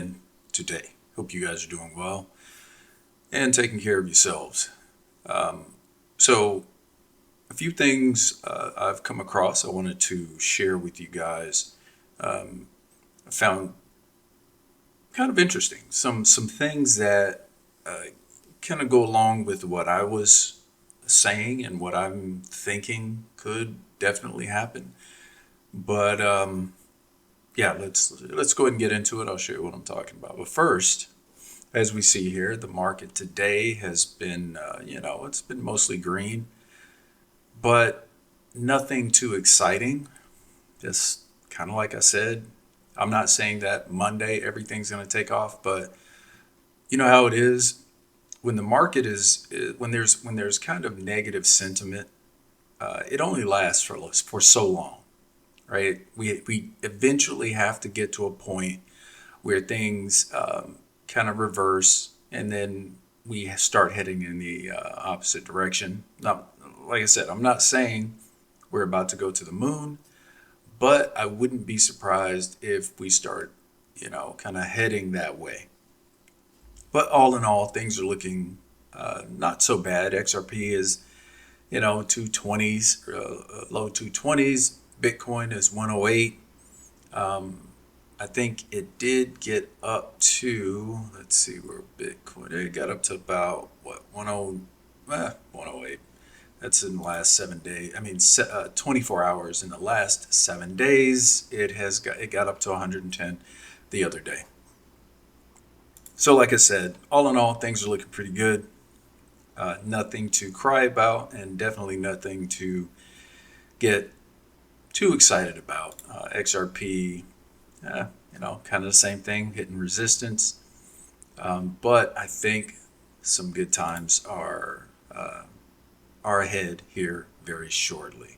in today. Hope you guys are doing well and taking care of yourselves. So, a few things I've come across I wanted to share with you guys. I found kind of interesting. Some things that kind of go along with what I was saying and what I'm thinking could definitely happen. But yeah, let's go ahead and get into it. I'll show you what I'm talking about. But first, as we see here, the market today has been, it's been mostly green, but nothing too exciting. Just kind of like I said, I'm not saying that Monday everything's going to take off, but you know how it is when the market is when there's kind of negative sentiment. It only lasts for so long, right? We eventually have to get to a point where things kind of reverse, and then we start heading in the opposite direction. Now, like I said, I'm not saying we're about to go to the moon, but I wouldn't be surprised if we start, kind of heading that way. But all in all, things are looking not so bad. XRP is, 220s, low 220s. Bitcoin is 108. I think it did get up to, let's see where Bitcoin, it got up to about, what, 108. That's in the last 7 days. I mean, 24 hours. In the last 7 days, it got up to 110 the other day. So like I said, all in all, things are looking pretty good. Nothing to cry about, and definitely nothing to get too excited about. XRP, kind of the same thing, hitting resistance. But I think some good times are ahead here very shortly.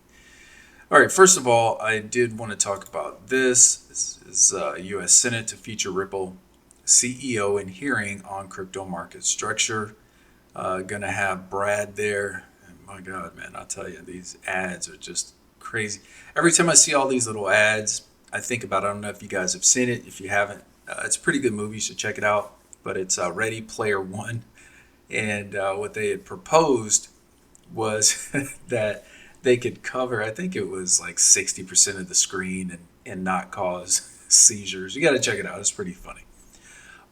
All right, first of all, I did want to talk about this. This is U.S. Senate to feature Ripple CEO in hearing on crypto market structure. Gonna have Brad there. And my God, man, I'll tell you, these ads are just crazy. Every time I see all these little ads, I think about, I don't know if you guys have seen it. If you haven't, it's a pretty good movie. You should check it out. But it's Ready Player One. And what they had proposed was that they could cover, I think it was like 60% of the screen and not cause seizures. You got to check it out. It's pretty funny.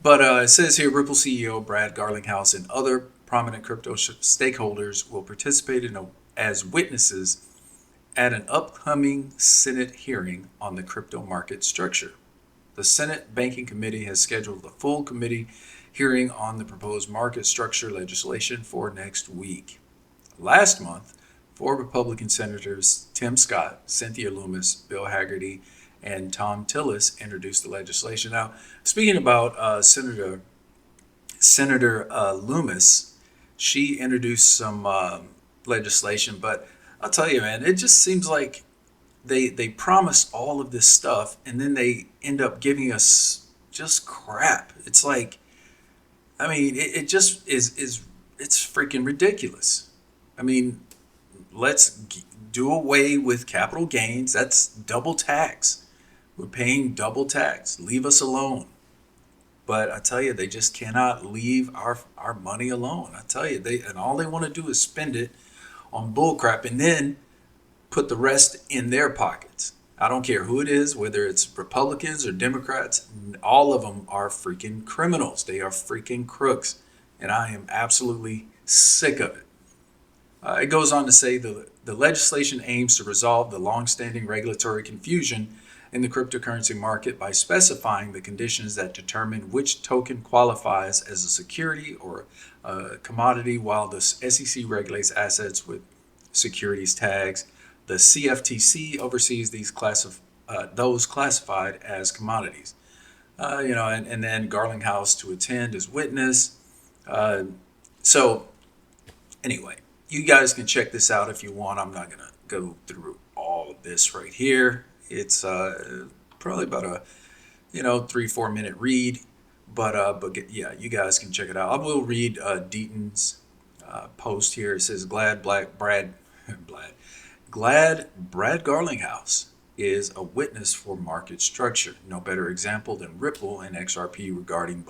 But it says here Ripple CEO Brad Garlinghouse and other prominent crypto stakeholders will participate as witnesses at an upcoming Senate hearing on the crypto market structure. The Senate Banking Committee has scheduled a full committee hearing on the proposed market structure legislation for next week. Last month, four Republican senators, Tim Scott, Cynthia Lummis, Bill Hagerty, and Tom Tillis, introduced the legislation. Now, speaking about Senator Lummis, she introduced some legislation, but I'll tell you, man, it just seems like they promise all of this stuff, and then they end up giving us just crap. It's like, I mean, it just is it's freaking ridiculous. I mean, let's do away with capital gains. That's double tax. We're paying double tax. Leave us alone. But I tell you, they just cannot leave our money alone. I tell you, and all they want to do is spend it on bullcrap and then put the rest in their pockets. I don't care who it is, whether it's Republicans or Democrats, all of them are freaking criminals. They are freaking crooks. And I am absolutely sick of it. It goes on to say the legislation aims to resolve the longstanding regulatory confusion in the cryptocurrency market by specifying the conditions that determine which token qualifies as a security or a commodity, while the SEC regulates assets with securities tags. The CFTC oversees those classified as commodities. And then Garlinghouse to attend as witness. So anyway, you guys can check this out if you want. I'm not going to go through all of this right here. It's probably about a 3-4 minute read, but yeah, you guys can check it out. I will read Deaton's post here. It says glad Brad Garlinghouse is a witness for market structure. No better example than Ripple and XRP regarding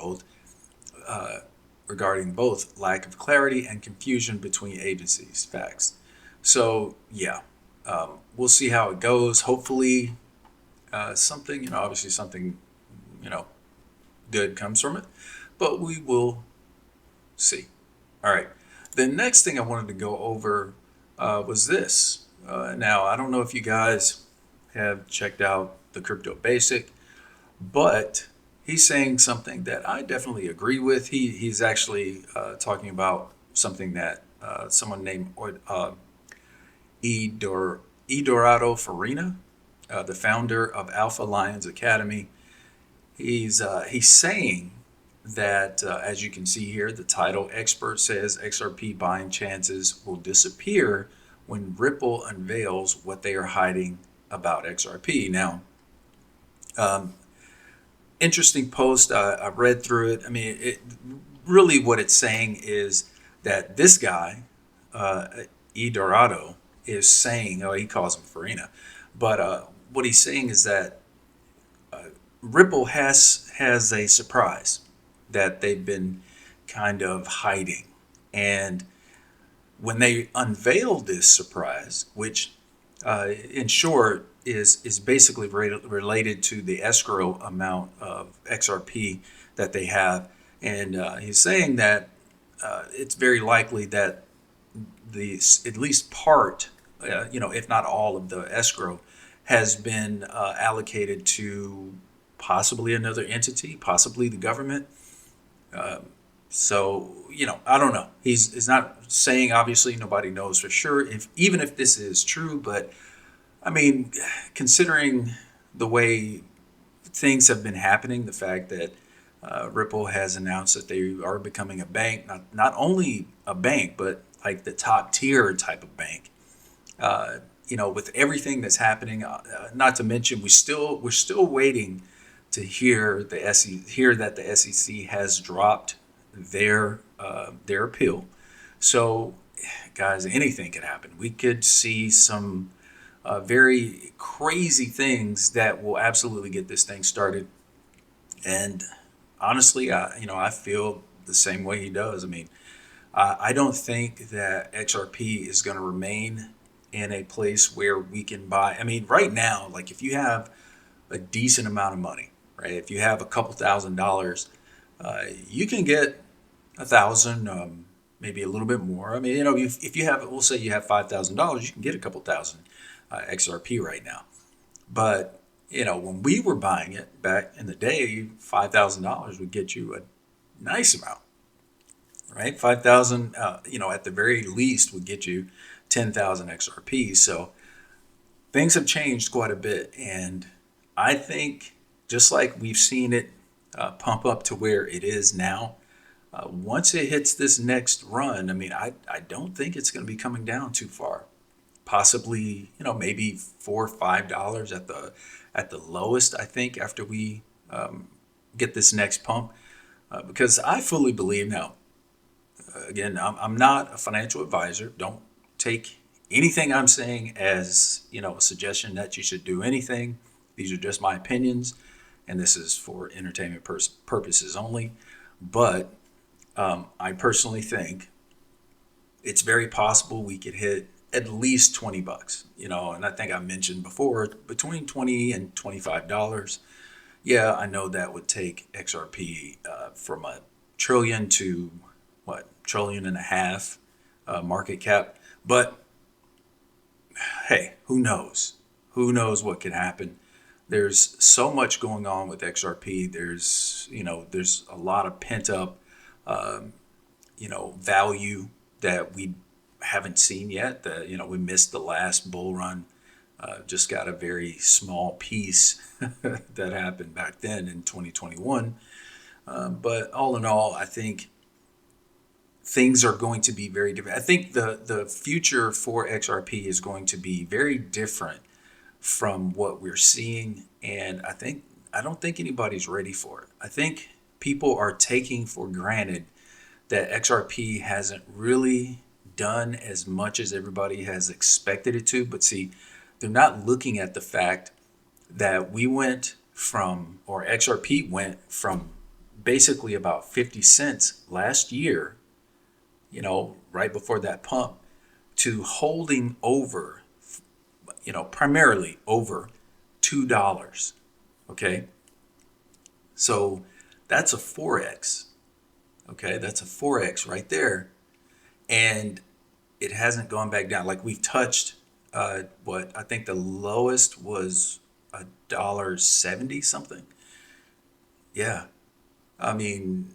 both lack of clarity and confusion between agencies. Facts. So yeah, we'll see how it goes. Hopefully, something, obviously something, you know, good comes from it, but we will see. All right. The next thing I wanted to go over was this. Now, I don't know if you guys have checked out the Crypto Basic, but he's saying something that I definitely agree with. He's actually talking about something that someone named Edorado Farina, the founder of Alpha Lions Academy. He's saying that, as you can see here, the title expert says XRP buying chances will disappear when Ripple unveils what they are hiding about XRP. Now, um, interesting post. I read through it. I mean, really what it's saying is that this guy, uh, E Dorado, is saying, oh, he calls him Farina, but what he's saying is that Ripple has a surprise that they've been kind of hiding, and when they unveiled this surprise, which in short is basically related to the escrow amount of XRP that they have, and he's saying that it's very likely that the at least part, if not all of the escrow, has been allocated to possibly another entity, possibly the government. So, I don't know. He's not saying, obviously, nobody knows for sure, if even if this is true, but I mean, considering the way things have been happening, the fact that Ripple has announced that they are becoming a bank, not only a bank, but like the top tier type of bank. With everything that's happening, not to mention we're still waiting to hear that the SEC has dropped their appeal. So, guys, anything could happen. We could see some very crazy things that will absolutely get this thing started. And honestly, I feel the same way he does. I mean, I don't think that XRP is going to remain in a place where we can buy. I mean, right now, like if you have a decent amount of money, right? If you have a couple $1,000s, you can get 1,000, maybe a little bit more. I mean, if you have, we'll say you have $5,000, you can get a couple thousand XRP right now. But when we were buying it back in the day, $5,000 would get you a nice amount, right? 5,000, at the very least would get you 10,000 XRP. So things have changed quite a bit, and I think just like we've seen it pump up to where it is now, once it hits this next run, I mean, I don't think it's going to be coming down too far. Possibly, maybe $4 or $5 at the lowest. I think after we get this next pump, because I fully believe now. Again, I'm not a financial advisor. Don't take anything I'm saying as a suggestion that you should do anything. These are just my opinions, and this is for entertainment purposes only. But I personally think it's very possible we could hit at least $20. And I think I mentioned before between $20 and $25. Yeah, I know that would take XRP from a trillion to what, trillion and a half market cap. But hey, who knows? Who knows what could happen? There's so much going on with XRP. There's a lot of pent up, value that we haven't seen yet. We missed the last bull run. Just got a very small piece that happened back then in 2021. But all in all, I think things are going to be very different. I think the future for XRP is going to be very different from what we're seeing, and I don't think anybody's ready for it. I think people are taking for granted that XRP hasn't really done as much as everybody has expected it to. But see, They're not looking at the fact that we went from, or XRP went from basically about 50 cents last year, right before that pump, to holding over, primarily over $2. Okay. So that's a 4X. Okay. That's a 4X right there. And it hasn't gone back down. Like we've touched, what I think the lowest was $1.70 something. Yeah. I mean,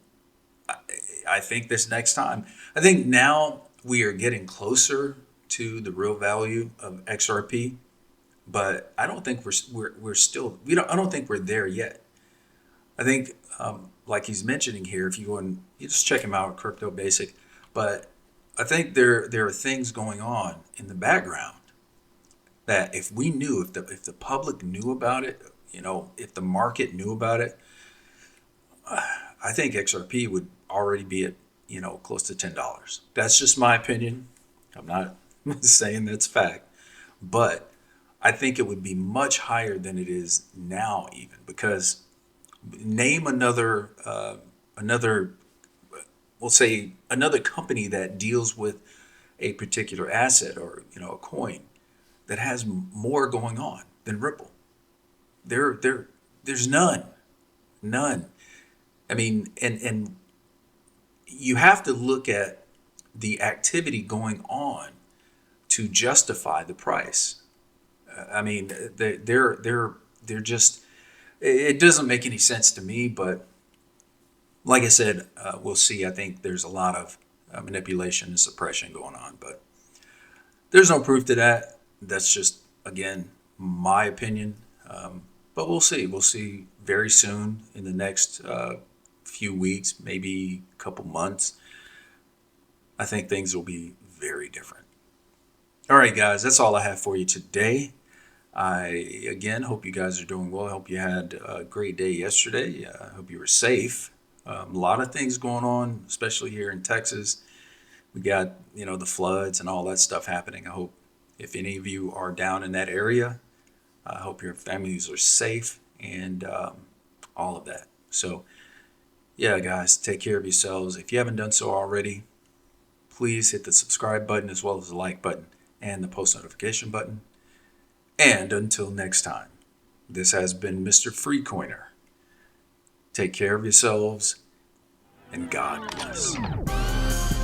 I think this next time, I think now we are getting closer to the real value of XRP, but I don't think we're still, I don't think we're there yet. I think, like he's mentioning here, if you go and you just check him out, Crypto Basic, but I think there are things going on in the background that if we knew, if the public knew about it, if the market knew about it, I think XRP would already be at, close to $10. That's just my opinion. I'm not saying that's fact, but I think it would be much higher than it is now, even because name another, we'll say another company that deals with a particular asset or a coin that has more going on than Ripple. There's none. I mean, and you have to look at the activity going on to justify the price. I mean, they're just, it doesn't make any sense to me. But like I said, we'll see. I think there's a lot of manipulation and suppression going on, but there's no proof to that. That's just, again, my opinion. But we'll see. We'll see very soon in the next few weeks, maybe a couple months. I think things will be very different. All right, guys, that's all I have for you today. I, again, hope you guys are doing well. I hope you had a great day yesterday. I hope you were safe. A lot of things going on, especially here in Texas. We got, the floods and all that stuff happening. I hope if any of you are down in that area, I hope your families are safe and all of that. So, yeah, guys, take care of yourselves. If you haven't done so already, please hit the subscribe button as well as the like button and the post notification button. And until next time, this has been Mr. Freecoiner. Take care of yourselves and God bless.